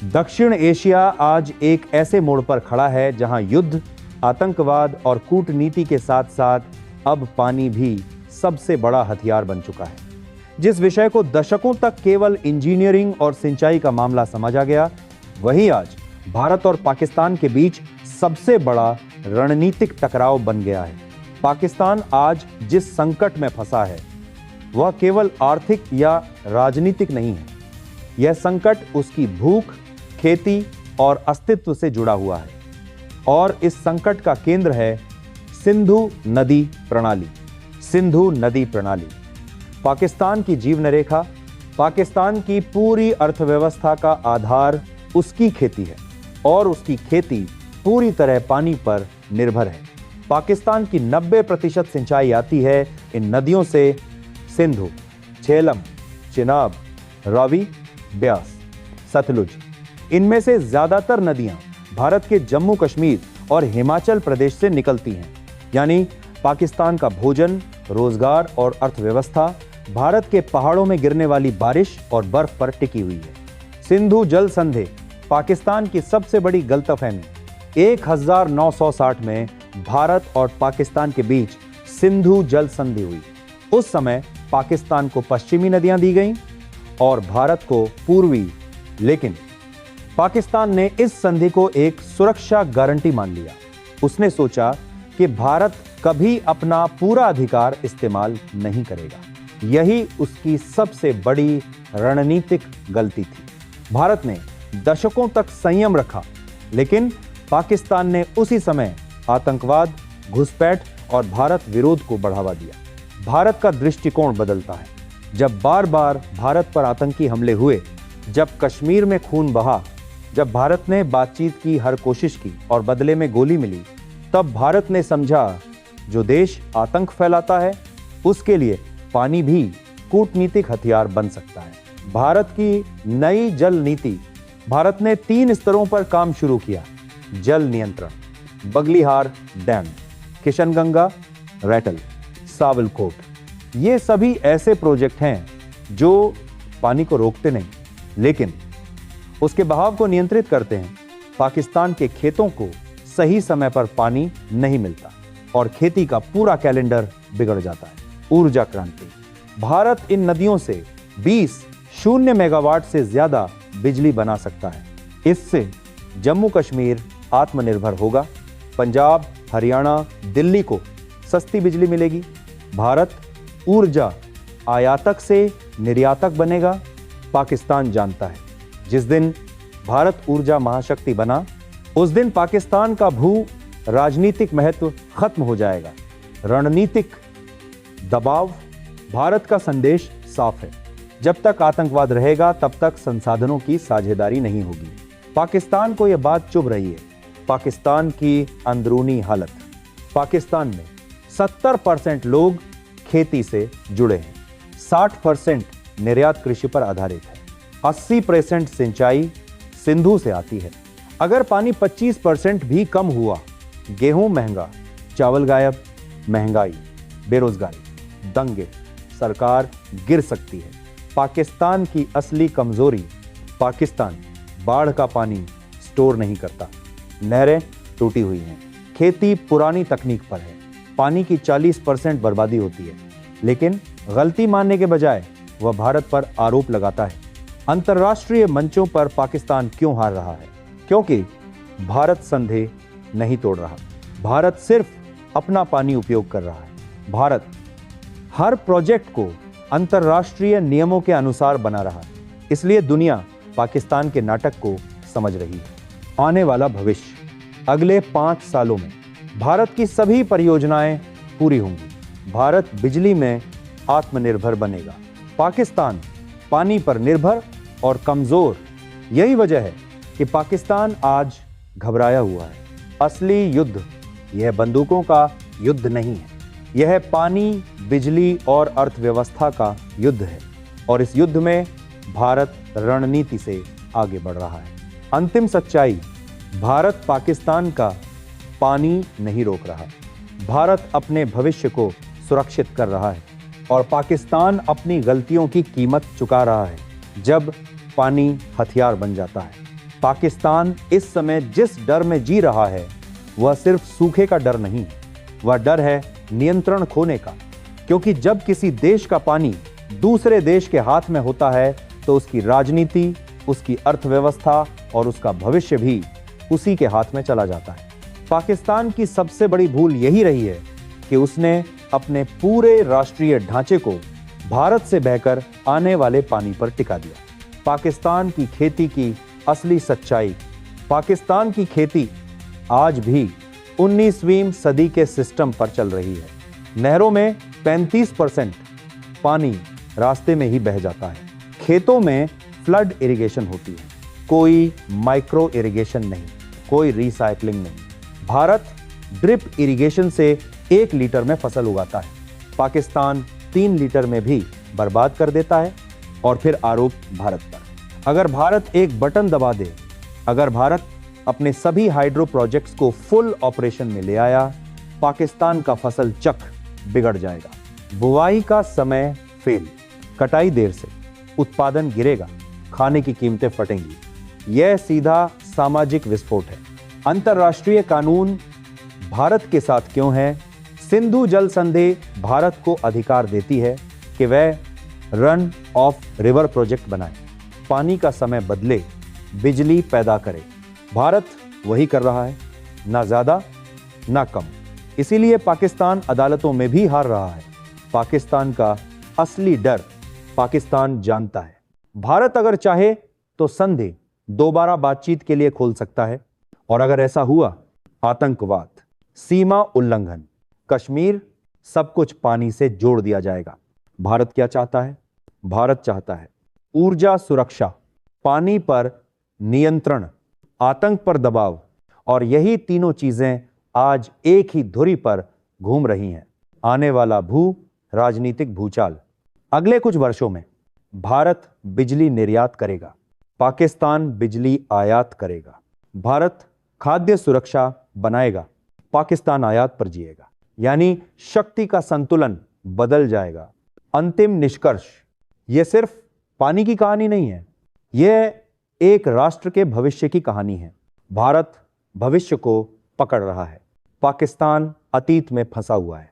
दक्षिण एशिया आज एक ऐसे मोड़ पर खड़ा है जहां युद्ध, आतंकवाद और कूटनीति के साथ साथ अब पानी भी सबसे बड़ा हथियार बन चुका है। जिस विषय को दशकों तक केवल इंजीनियरिंग और सिंचाई का मामला समझा गया, वही आज भारत और पाकिस्तान के बीच सबसे बड़ा रणनीतिक टकराव बन गया है। पाकिस्तान आज जिस संकट में फंसा है वह केवल आर्थिक या राजनीतिक नहीं है। यह संकट उसकी भूख, खेती और अस्तित्व से जुड़ा हुआ है और इस संकट का केंद्र है सिंधु नदी प्रणाली। सिंधु नदी प्रणाली पाकिस्तान की जीवन रेखा, पाकिस्तान की पूरी अर्थव्यवस्था का आधार उसकी खेती है और उसकी खेती पूरी तरह पानी पर निर्भर है। पाकिस्तान की 90% सिंचाई आती है इन नदियों से: सिंधु, झेलम, चिनाब, रावी, ब्यास, सतलुज। इनमें से ज्यादातर नदियां भारत के जम्मू कश्मीर और हिमाचल प्रदेश से निकलती हैं। यानी पाकिस्तान का भोजन, रोजगार और अर्थव्यवस्था भारत के पहाड़ों में गिरने वाली बारिश और बर्फ पर टिकी हुई है। सिंधु जल संधि पाकिस्तान की सबसे बड़ी गलतफहमी। 1960 में भारत और पाकिस्तान के बीच सिंधु जल संधि हुई। उस समय पाकिस्तान को पश्चिमी नदियां दी गईं और भारत को पूर्वी, लेकिन पाकिस्तान ने इस संधि को एक सुरक्षा गारंटी मान लिया। उसने सोचा कि भारत कभी अपना पूरा अधिकार इस्तेमाल नहीं करेगा। यही उसकी सबसे बड़ी रणनीतिक गलती थी। भारत ने दशकों तक संयम रखा, लेकिन पाकिस्तान ने उसी समय आतंकवाद, घुसपैठ और भारत विरोध को बढ़ावा दिया। भारत का दृष्टिकोण बदलता है। जब बार बार भारत पर आतंकी हमले हुए, जब कश्मीर में खून बहा, जब भारत ने बातचीत की हर कोशिश की और बदले में गोली मिली, तब भारत ने समझा जो देश आतंक फैलाता है उसके लिए पानी भी कूटनीतिक हथियार बन सकता है। भारत की नई जल नीति। भारत ने 3 स्तरों पर काम शुरू किया: जल नियंत्रण, बगलिहार डैम, किशनगंगा, रैटल, सावलकोट। ये सभी ऐसे प्रोजेक्ट हैं जो पानी को रोकते नहीं, लेकिन उसके बहाव को नियंत्रित करते हैं। पाकिस्तान के खेतों को सही समय पर पानी नहीं मिलता और खेती का पूरा कैलेंडर बिगड़ जाता है। ऊर्जा क्रांति। भारत इन नदियों से 20 शून्य मेगावाट से ज्यादा बिजली बना सकता है। इससे जम्मू कश्मीर आत्मनिर्भर होगा। पंजाब, हरियाणा, दिल्ली को सस्ती बिजली मिलेगी। भारत ऊर्जा आयातक से निर्यातक बनेगा। पाकिस्तान जानता है जिस दिन भारत ऊर्जा महाशक्ति बना, उस दिन पाकिस्तान का भू राजनीतिक महत्व खत्म हो जाएगा। रणनीतिक दबाव। भारत का संदेश साफ है: जब तक आतंकवाद रहेगा तब तक संसाधनों की साझेदारी नहीं होगी। पाकिस्तान को यह बात चुभ रही है। पाकिस्तान की अंदरूनी हालत। पाकिस्तान में 70% लोग खेती से जुड़े हैं, 60% निर्यात कृषि पर आधारित है, 80% सिंचाई सिंधु से आती है। अगर पानी 25% भी कम हुआ, गेहूं महंगा, चावल गायब, महंगाई, बेरोजगारी, दंगे, सरकार गिर सकती है। पाकिस्तान की असली कमजोरी। पाकिस्तान बाढ़ का पानी स्टोर नहीं करता, नहरें टूटी हुई हैं, खेती पुरानी तकनीक पर है, पानी की 40% बर्बादी होती है, लेकिन गलती मानने के बजाय वह भारत पर आरोप लगाता है। अंतर्राष्ट्रीय मंचों पर पाकिस्तान क्यों हार रहा है? क्योंकि भारत संधि नहीं तोड़ रहा। भारत सिर्फ अपना पानी उपयोग कर रहा है। भारत हर प्रोजेक्ट को अंतर्राष्ट्रीय नियमों के अनुसार बना रहा है। इसलिए दुनिया पाकिस्तान के नाटक को समझ रही है। आने वाला भविष्य। अगले 5 सालों में भारत की सभी परियोजनाएं पूरी होंगी। भारत बिजली में आत्मनिर्भर बनेगा। पाकिस्तान पानी पर निर्भर और कमजोर। यही वजह है कि पाकिस्तान आज घबराया हुआ है। असली युद्ध यह बंदूकों का युद्ध नहीं है, यह पानी, बिजली और अर्थव्यवस्था का युद्ध है और इस युद्ध में भारत रणनीति से आगे बढ़ रहा है। अंतिम सच्चाई, भारत पाकिस्तान का पानी नहीं रोक रहा। भारत अपने भविष्य को सुरक्षित कर रहा है और पाकिस्तान अपनी गलतियों की कीमत चुका रहा है जब पानी हथियार बन जाता है। पाकिस्तान इस समय जिस डर में जी रहा है वह सिर्फ सूखे का डर नहीं, वह डर है नियंत्रण खोने का। क्योंकि जब किसी देश का पानी दूसरे देश के हाथ में होता है तो उसकी राजनीति, उसकी अर्थव्यवस्था और उसका भविष्य भी उसी के हाथ में चला जाता है। पाकिस्तान की सबसे बड़ी भूल यही रही है कि उसने अपने पूरे राष्ट्रीय ढांचे को भारत से बहकर आने वाले पानी पर टिका दिया। पाकिस्तान की खेती की असली सच्चाई, पाकिस्तान की खेती आज भी 19वीं सदी के सिस्टम पर चल रही है। नहरों में 35% पानी रास्ते में ही बह जाता है। खेतों में फ्लड इरिगेशन होती है, कोई माइक्रो इरिगेशन नहीं, कोई रिसाइकलिंग नहीं। भारत ड्रिप इरिगेशन से 1 लीटर में फसल उगाता है, पाकिस्तान 3 लीटर में भी बर्बाद कर देता है। और फिर आरोप भारत पर। अगर भारत एक बटन दबा दे, अगर भारत अपने सभी हाइड्रो प्रोजेक्ट्स को फुल ऑपरेशन में ले आया, पाकिस्तान का फसल चक्र बिगड़ जाएगा। बुआई का समय फेल, कटाई देर से, उत्पादन गिरेगा, खाने की कीमतें फटेंगी। यह सीधा सामाजिक विस्फोट है। अंतर्राष्ट्रीय कानून भारत के साथ क्यों है? सिंधु जल संधि भारत को अधिकार देती है कि वह रन ऑफ रिवर प्रोजेक्ट बनाए, पानी का समय बदले, बिजली पैदा करे। भारत वही कर रहा है, ना ज्यादा ना कम। इसीलिए पाकिस्तान अदालतों में भी हार रहा है। पाकिस्तान का असली डर पाकिस्तान जानता है। भारत अगर चाहे तो संधि दोबारा बातचीत के लिए खोल सकता है, और अगर ऐसा हुआ, आतंकवाद, सीमा उल्लंघन, कश्मीर, सब कुछ पानी से जोड़ दिया जाएगा। भारत क्या चाहता है? भारत चाहता है ऊर्जा सुरक्षा, पानी पर नियंत्रण, आतंक पर दबाव, और यही तीनों चीजें आज एक ही धुरी पर घूम रही हैं। आने वाला राजनीतिक भूचाल। अगले कुछ वर्षों में भारत बिजली निर्यात करेगा, पाकिस्तान बिजली आयात करेगा। भारत खाद्य सुरक्षा बनाएगा, पाकिस्तान आयात पर जिएगा। यानी शक्ति का संतुलन बदल जाएगा। अंतिम निष्कर्ष, यह सिर्फ पानी की कहानी नहीं है, यह एक राष्ट्र के भविष्य की कहानी है। भारत भविष्य को पकड़ रहा है, पाकिस्तान अतीत में फंसा हुआ है।